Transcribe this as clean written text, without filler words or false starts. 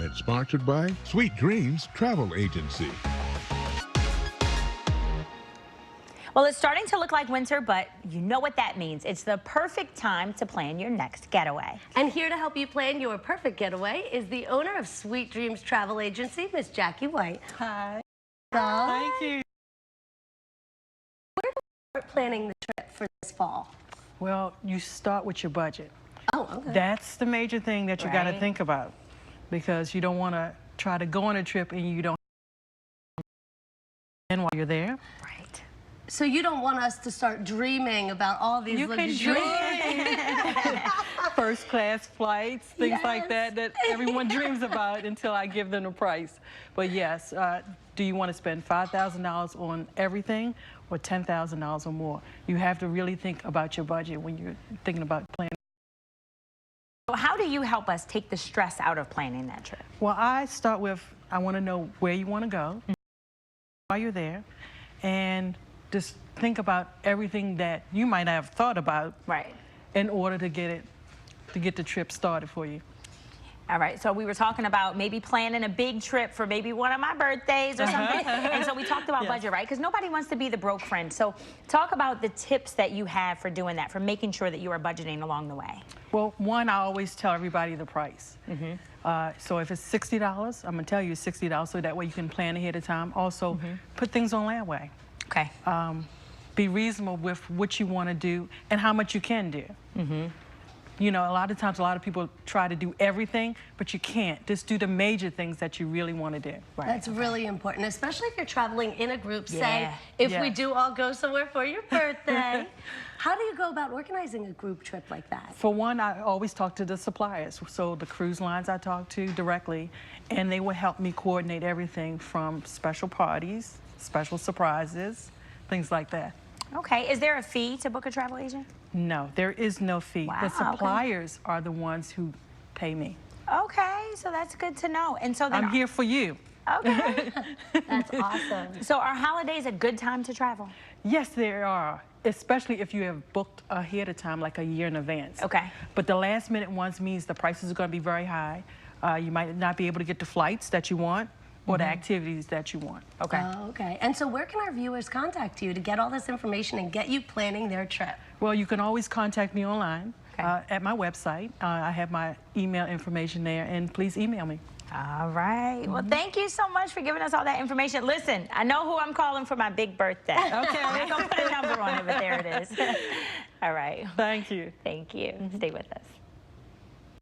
segment sponsored by Sweet Dreamz Travel Agency. Well, it's starting to look like winter, but you know what that means. It's the perfect time to plan your next getaway. And here to help you plan your perfect getaway is the owner of Sweet Dreamz Travel Agency, Miss Jackie White. Hi. Thank you. Where do you start planning the trip for this fall? Well, you start with your budget. Oh, okay. That's the major thing that you got to Right. think about, because you don't want to try to go on a trip and you don't and while you're there. Right. So you don't want us to start dreaming about all these You can luxurious... dream. First class flights, things like Yes. that everyone dreams about until I give them the price. But yes, do you want to spend $5,000 on everything or $10,000 or more? You have to really think about your budget when you're thinking about planning. So how do you help us take the stress out of planning that trip? Well, I start with, I want to know where you want to go while you're there, and just think about everything that you might have thought about Right. in order to get the trip started for you. All right, so we were talking about maybe planning a big trip for maybe one of my birthdays or something. And so we talked about budget, right? Because nobody wants to be the broke friend. So talk about the tips that you have for doing that, for making sure that you are budgeting along the way. Well, one, I always tell everybody the price. So if it's $60, I'm going to tell you it's $60 so that way you can plan ahead of time. Also, put things on layaway. Okay. Be reasonable with what you want to do and how much you can do. You know, a lot of times, a lot of people try to do everything, but you can't. Just do the major things that you really want to do. Right. That's really important, especially if you're traveling in a group. Say, Yeah. if we do all go somewhere for your birthday, how do you go about organizing a group trip like that? For one, I always talk to the suppliers. So the cruise lines I talk to directly, and they will help me coordinate everything from special parties, special surprises, things like that. Okay, is there a fee to book a travel agent? No, there is no fee. Wow, The okay. suppliers are the ones who pay me. Okay, so that's good to know. And so then I'm here for you. Okay. That's awesome. So are holidays a good time to travel? Yes, there are, especially if you have booked ahead of time, like a year in advance. Okay. But the last minute ones means the prices are going to be very high. You might not be able to get the flights that you want or the activities that you want. Okay. Oh, okay. And so where can our viewers contact you to get all this information and get you planning their trip? Well, you can always contact me online Okay. at my website. I have my email information there, and please email me. All right. Well, thank you so much for giving us all that information. Listen, I know who I'm calling for my big birthday. Okay. I'm going to put a number on it, but there it is. All right. Thank you. Thank you. Stay with us.